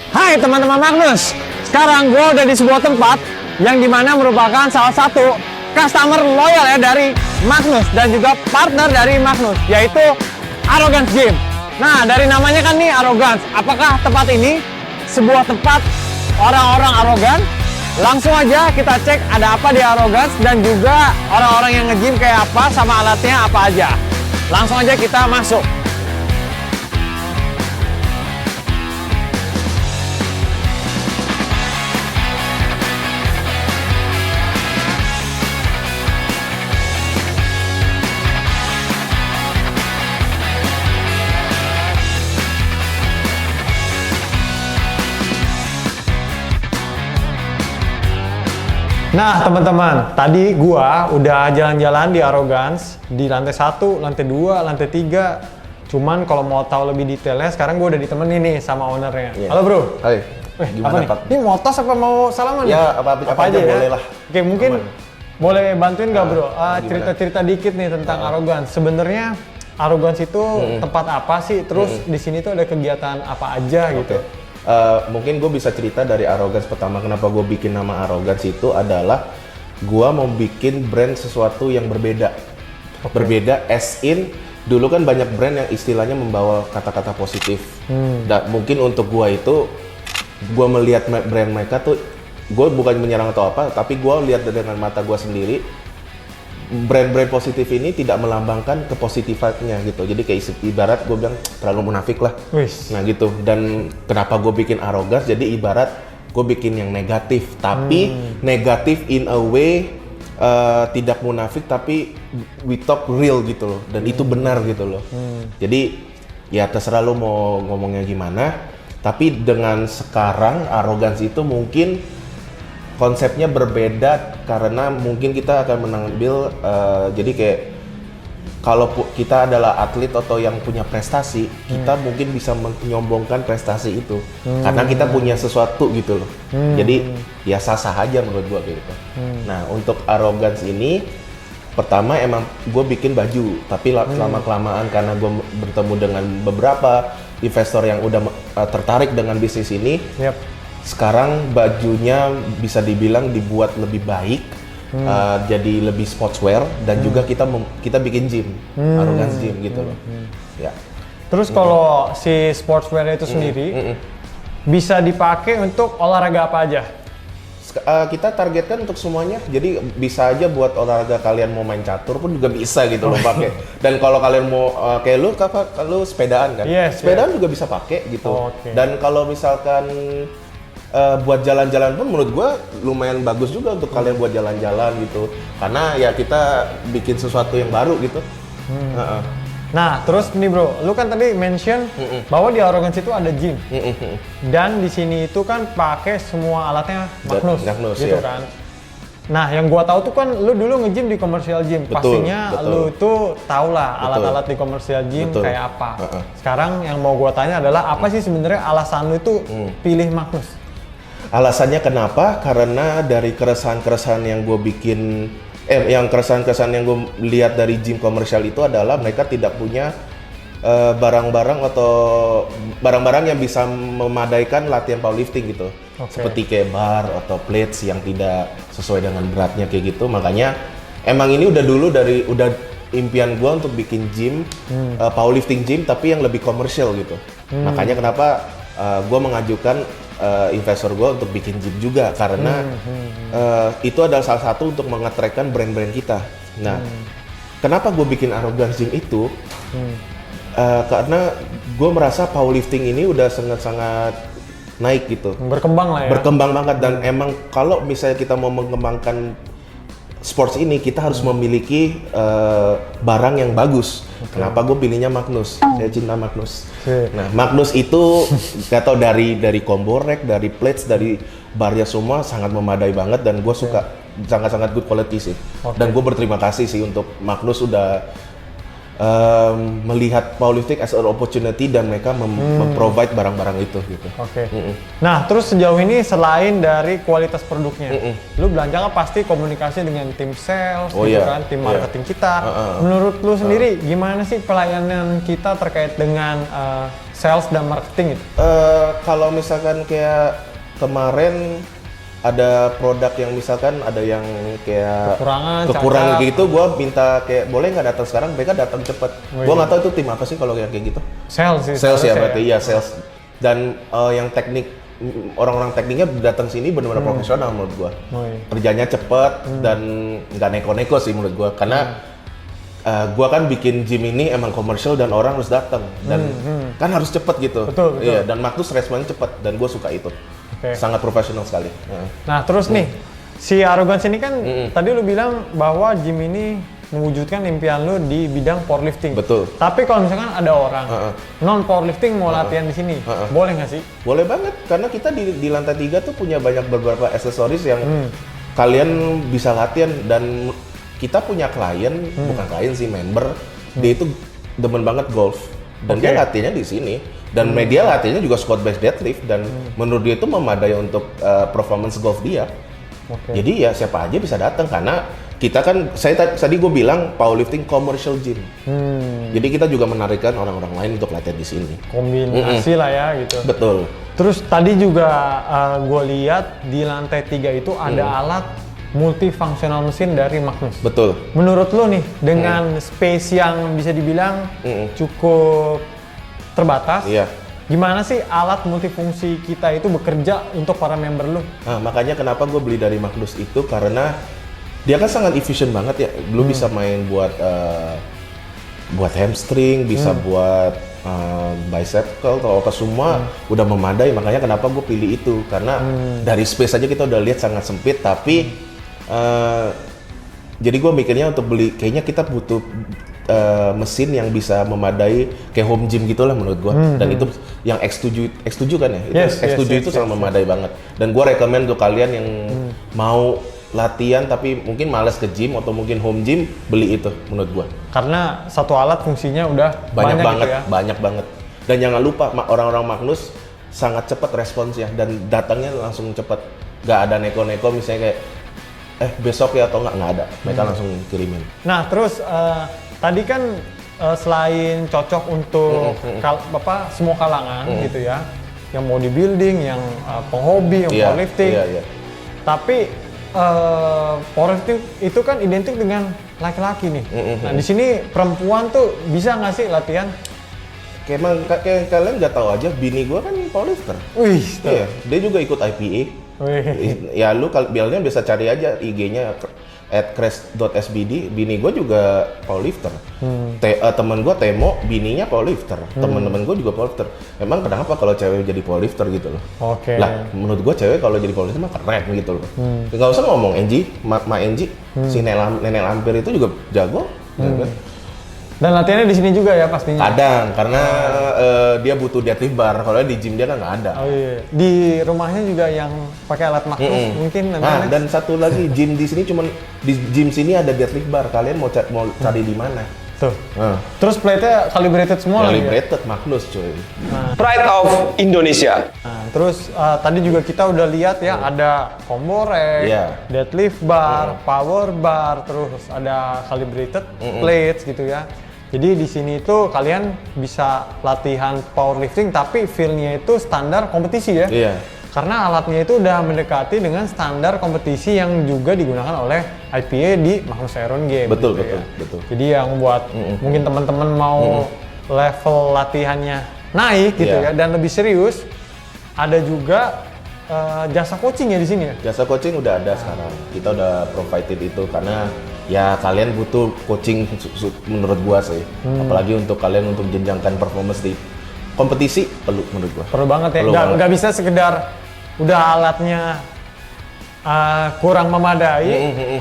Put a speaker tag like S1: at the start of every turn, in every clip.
S1: Hai teman-teman Magnus, sekarang gue udah di sebuah tempat yang dimana merupakan salah satu customer loyal ya dari Magnus dan juga partner dari Magnus, yaitu Arrogance Gym. Nah, dari namanya kan nih Arrogance, apakah tempat ini sebuah tempat orang-orang arogan? Langsung aja kita cek ada apa di Arrogance dan juga orang-orang yang nge-gym kayak apa sama alatnya apa aja. Langsung aja kita masuk. Nah teman-teman, tadi gua udah jalan-jalan di Arrogance di lantai 1, lantai 2, lantai 3. Cuman kalau mau tahu lebih detailnya, sekarang gua udah ditemenin nih sama ownernya.
S2: Yeah.
S1: Halo bro.
S2: Hai.
S1: Gimana Pak? Ini mau tos apa mau salaman?
S2: Ya apa aja
S1: ya?
S2: boleh lah.
S1: Oke, mungkin boleh bantuin nggak bro?
S2: Gimana?
S1: Cerita-cerita dikit nih tentang Arrogance. Sebenarnya Arrogance itu tempat apa sih? Terus di sini tuh ada kegiatan apa aja gitu?
S2: Mungkin gue bisa cerita dari Arrogance pertama. Kenapa gue bikin nama Arrogance itu adalah gue mau bikin brand sesuatu yang berbeda. Berbeda as in, dulu kan banyak brand yang istilahnya membawa kata-kata positif. Dan mungkin untuk gue itu, gue melihat brand mereka tuh, gue bukan menyerang atau apa, tapi gue lihat dengan mata gue sendiri, brand-brand positif ini tidak melambangkan kepositifannya gitu. Jadi kayak ibarat gue bilang terlalu munafik lah. Nah gitu. Dan kenapa gue bikin Arrogance? Jadi ibarat gue bikin yang negatif, tapi negatif in a way tidak munafik, tapi we talk real gitu loh. Dan itu benar gitu loh. Jadi ya terserah lo mau ngomongnya gimana. Tapi dengan sekarang Arrogance itu mungkin konsepnya berbeda karena mungkin kita akan mengambil jadi kayak kalau kita adalah atlet atau yang punya prestasi, kita mungkin bisa menyombongkan prestasi itu karena kita punya sesuatu gitu loh. Jadi ya sah-sah aja menurut gua kayak gitu. Nah untuk Arrogance ini pertama emang gue bikin baju, tapi lama kelamaan karena gue bertemu dengan beberapa investor yang udah tertarik dengan bisnis ini. Sekarang bajunya bisa dibilang dibuat lebih baik, jadi lebih sportswear dan juga kita bikin gym, Arrogance Gym gitu loh. Ya.
S1: Terus kalau si sportswear itu sendiri bisa dipakai untuk olahraga apa aja?
S2: Kita targetkan untuk semuanya, jadi bisa aja buat olahraga kalian mau main catur pun juga bisa gitu loh pakai. Dan kalau kalian mau kayak lu sepedaan kan, sepedaan juga bisa pakai gitu. Dan kalau misalkan buat jalan-jalan pun menurut gua lumayan bagus juga untuk kalian buat jalan-jalan gitu, karena ya kita bikin sesuatu yang baru gitu.
S1: Nah terus nih bro, lu kan tadi mention bahwa di Arrogance itu ada gym dan di sini itu kan pakai semua alatnya Magnus gitu kan. Nah yang gua tahu tuh kan lu dulu nge-gym di commercial gym, pastinya lu tuh tau lah alat-alat di commercial gym kayak apa. Sekarang yang mau gua tanya adalah apa sih sebenarnya alasan lu itu pilih Magnus?
S2: Alasannya kenapa? Karena dari keresahan-keresahan yang gue bikin, keresahan-keresahan yang gue lihat dari gym komersial itu adalah mereka tidak punya barang-barang atau barang-barang yang bisa memadaikan latihan powerlifting gitu. Seperti kayak bar atau plates yang tidak sesuai dengan beratnya kayak gitu. Makanya emang ini udah impian gue untuk bikin gym, powerlifting gym tapi yang lebih komersial gitu. Makanya kenapa gue mengajukan investor gue untuk bikin gym juga karena itu adalah salah satu untuk mengattract brand-brand kita. Nah, kenapa gue bikin Arrogance Gym itu? Karena gue merasa powerlifting ini udah sangat-sangat naik gitu.
S1: Berkembang lah ya.
S2: Berkembang banget dan emang kalau misalnya kita mau mengembangkan sports ini kita harus memiliki barang yang bagus. Kenapa gue pilihnya Magnus? Saya cinta Magnus. Nah Magnus itu gak tau dari combo rack, dari plates, dari barnya semua sangat memadai banget dan gue suka sangat-sangat good quality sih. Dan gue berterima kasih sih untuk Magnus udah melihat powerlifting as an opportunity dan mereka memprovide barang-barang itu gitu.
S1: Oke. Nah, terus sejauh ini selain dari kualitas produknya, lu belanja kan pasti komunikasi dengan tim sales,
S2: Oh,
S1: gitu
S2: iya.
S1: kan, tim marketing kita.
S2: Uh-uh.
S1: Menurut lu sendiri, gimana sih pelayanan kita terkait dengan sales dan marketing itu?
S2: Kalau misalkan kayak kemarin ada produk yang misalkan ada yang kayak
S1: cacat.
S2: kekurangan gitu, gue minta kayak boleh nggak datang sekarang, mereka datang cepet.
S1: Oh,
S2: Gue
S1: iya.
S2: nggak tahu itu tim apa sih kalau kayak gitu.
S1: Sales sih.
S2: Sales ya
S1: seharusnya
S2: berarti ya sales. Dan yang teknik, orang-orang tekniknya datang sini benar-benar profesional menurut gue.
S1: Oh, iya.
S2: Kerjanya cepet dan nggak neko-neko sih menurut gue, karena gue kan bikin gym ini emang komersial dan orang harus datang dan kan harus cepet gitu.
S1: Betul.
S2: Iya, dan Magnus responnya cepet dan gue suka itu.
S1: Oke.
S2: Sangat profesional sekali.
S1: Nah, terus nih, si Arrogance ini kan tadi lu bilang bahwa gym ini mewujudkan impian lu di bidang powerlifting.
S2: Betul.
S1: Tapi kalau misalkan ada orang non powerlifting mau latihan di sini, boleh nggak sih?
S2: Boleh banget, karena kita di lantai 3 tuh punya banyak beberapa aksesoris yang kalian bisa latihan, dan kita punya klien, bukan klien sih, member, dia itu demen banget golf, dan dia latihannya di sini, dan media latihannya juga squat bench deadlift, dan menurut dia itu memadai untuk performance golf dia. Jadi ya siapa aja bisa datang, karena kita kan, tadi gue bilang powerlifting commercial gym. Jadi kita juga menarikkan orang-orang lain untuk latihan di sini.
S1: Kombinasi lah ya gitu.
S2: Betul.
S1: Terus tadi juga gue lihat di lantai 3 itu ada alat multifungsional mesin dari Magnus.
S2: Betul.
S1: Menurut lo nih, dengan space yang bisa dibilang cukup terbatas, gimana sih alat multifungsi kita itu bekerja untuk para member lo?
S2: Nah, makanya kenapa gue beli dari Magnus itu, karena dia kan sangat efisien banget ya. Lu bisa main buat hamstring, bisa buat bicep curl, atau apa semua udah memadai. Makanya kenapa gue pilih itu, karena dari space aja kita udah lihat sangat sempit, tapi jadi gue mikirnya untuk beli, kayaknya kita butuh mesin yang bisa memadai kayak home gym gitulah menurut gue. Dan itu yang X7 kan ya, X7 itu sangat memadai banget. Dan gue rekomend untuk kalian yang mau latihan tapi mungkin males ke gym atau mungkin home gym, beli itu menurut gue.
S1: Karena satu alat fungsinya udah
S2: Banyak banget,
S1: gitu ya?
S2: banyak banget. Dan jangan lupa orang-orang Magnus sangat cepat responsnya dan datangnya langsung cepat. Gak ada neko-neko misalnya kayak besok ya atau nggak ada. Mereka langsung kirimin.
S1: Nah terus tadi kan selain cocok untuk semua kalangan gitu ya, yang bodybuilding, yang penghobi, yang powerlifting. Tapi powerlifting itu kan identik dengan laki-laki nih. Nah di sini perempuan tuh bisa nggak sih latihan?
S2: Kayak kalian nggak tahu aja, bini gue kan powerlifter.
S1: Wih,
S2: iya, dia juga ikut IPA. Ya lu biasanya bisa cari aja IG-nya @crash.sbd. Bini gue juga powerlifter. Temen gue Temo, bininya powerlifter. Temen-temen gue juga powerlifter. Emang kenapa kalau cewek jadi powerlifter gitu loh? Lah, menurut gue cewek kalau jadi powerlifter mah keren gitu loh. Nggak usah ngomong Angie, Ma Angie, si Nenek Lampir itu juga jago. Ya kan?
S1: Dan latihannya di sini juga ya pastinya?
S2: Kadang, karena dia butuh deadlift bar, kalau di gym dia kan nggak ada.
S1: Oh iya. Di rumahnya juga yang pakai alat Magnus mungkin nanti.
S2: Nah, dan satu lagi, gym di sini di gym sini ada deadlift bar. Kalian mau cari di mana?
S1: Tuh. Terus plate-nya calibrated semua lagi ya?
S2: Calibrated Magnus cuy.
S3: Pride of Indonesia.
S1: Nah, terus tadi juga kita udah lihat ya, ada combo rack, deadlift bar, power bar, terus ada calibrated plates gitu ya. Jadi di sini itu kalian bisa latihan powerlifting tapi feel-nya itu standar kompetisi ya. Karena alatnya itu udah mendekati dengan standar kompetisi yang juga digunakan oleh IPA di Magnus Iron Games.
S2: Betul.
S1: Jadi yang buat mungkin teman-teman mau level latihannya naik gitu ya dan lebih serius, ada juga jasa coaching ya di sini ya.
S2: Jasa coaching udah ada sekarang. Kita udah provided itu karena ya kalian butuh coaching menurut gua sih. Apalagi untuk kalian untuk jenjangkan performance di kompetisi perlu menurut gua.
S1: Perlu banget ya. Nggak bisa sekedar udah alatnya kurang memadai,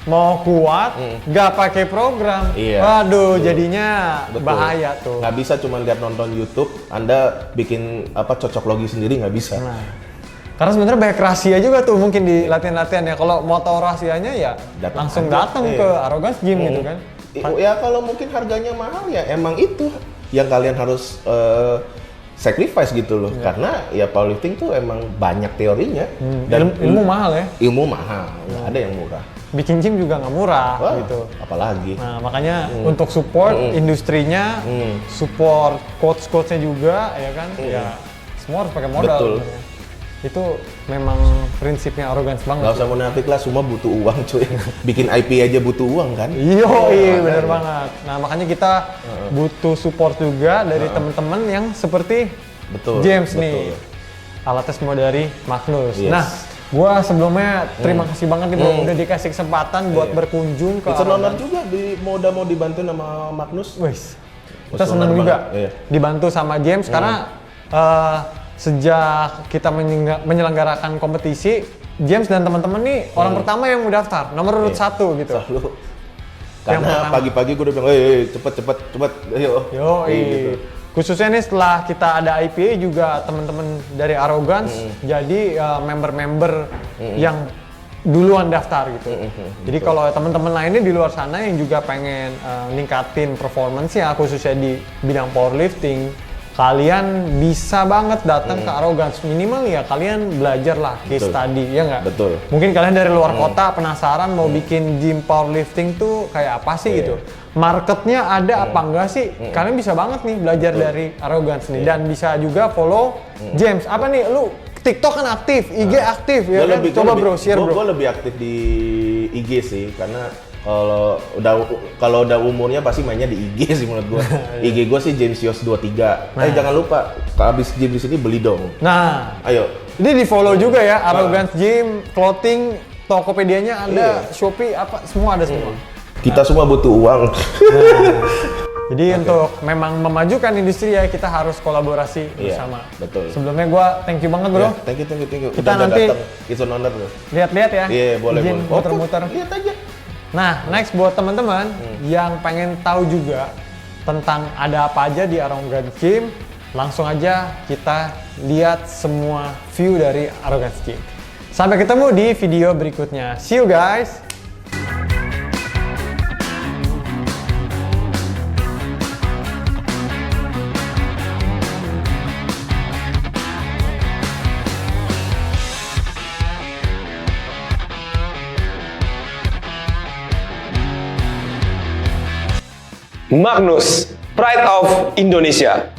S1: mau kuat, nggak pakai program. Waduh, jadinya bahaya tuh.
S2: Nggak bisa cuma lihat nonton YouTube, Anda bikin cocok logi sendiri nggak bisa.
S1: Karena sebenarnya banyak rahasia juga tuh mungkin di latihan-latihan ya. Kalau mau tahu rahasianya ya langsung datang ke Arrogance Gym gitu kan.
S2: Ya kalau mungkin harganya mahal ya emang itu yang kalian harus sacrifice gitu loh. Karena ya powerlifting tuh emang banyak teorinya
S1: Dan ilmu mahal ya.
S2: ilmu mahal, nggak ada yang murah.
S1: Bikin gym juga nggak murah
S2: Wah,
S1: gitu.
S2: apalagi.
S1: Nah makanya untuk support industrinya, support coach-coachnya juga, ya kan? Ya semua harus pakai modal.
S2: Betul.
S1: Sebenarnya. Itu memang prinsipnya arrogance banget.
S2: Nggak usah munafik lah, semua butuh uang cuy. Bikin IP aja butuh uang kan?
S1: Iya, bener
S2: makanya.
S1: banget. Nah makanya kita butuh support juga dari teman-teman yang seperti
S2: Betul,
S1: James
S2: betul.
S1: nih. Alatnya semua dari Magnus.
S2: Yes.
S1: Nah, gua sebelumnya terima kasih banget nih bro, udah dikasih kesempatan buat berkunjung ke
S2: It's an honor
S1: Arrogance.
S2: juga mau dibantu sama Magnus.
S1: Wih, kita
S2: It's an
S1: senang
S2: honor
S1: juga
S2: banget, iya.
S1: dibantu sama James karena sejak kita menyelenggarakan kompetisi, James dan teman-teman nih orang pertama yang mau daftar, nomor urut 1 gitu.
S2: Selalu.
S1: Yang
S2: Karena
S1: pertama.
S2: pagi-pagi gue udah bilang, cepet, ayo.
S1: Yo,
S2: gitu.
S1: khususnya nih setelah kita ada IPA juga teman-teman dari Arrogance jadi member-member yang duluan daftar gitu. Jadi kalau teman-teman lainnya di luar sana yang juga pengen ningkatin performance ya khususnya di bidang powerlifting, kalian bisa banget datang ke Arrogance. Minimal ya kalian belajar lah case
S2: Betul.
S1: study, ya nggak?
S2: Betul.
S1: Mungkin kalian dari luar kota penasaran mau bikin gym powerlifting tuh kayak apa sih gitu. Marketnya ada apa enggak sih? Kalian bisa banget nih belajar dari Arrogance nih. Dan bisa juga follow James. Apa nih, lu TikTok kan aktif, IG aktif ya kan? Coba bro, share bro.
S2: Gue lebih aktif di IG sih, karena kalau udah umurnya pasti mainnya di IG sih menurut gue. IG gue sih James Yos 23. Jangan lupa, habis gym di sini beli dong.
S1: Nah,
S2: Ayo.
S1: ini di follow juga ya, Arrogance Gym, clothing, Tokopedia-nya ada,
S2: Iya.
S1: Shopee, apa, semua ada semua.
S2: Kita semua butuh uang.
S1: Jadi untuk memang memajukan industri ya kita harus kolaborasi
S2: Iya,
S1: bersama.
S2: betul.
S1: Sebelumnya gua thank you banget bro.
S2: Ya, thank you.
S1: Kita
S2: Udah
S1: nanti-
S2: datang. It's an honor loh.
S1: Lihat-lihat ya.
S2: Iya, boleh.
S1: Izin muter-muter.
S2: Lihat aja.
S1: Nah, next buat teman-teman yang pengen tahu juga tentang ada apa aja di Arrogance Gym, langsung aja kita lihat semua view dari Arrogance Gym. Sampai ketemu di video berikutnya. See you guys.
S3: Magnus, Pride of Indonesia.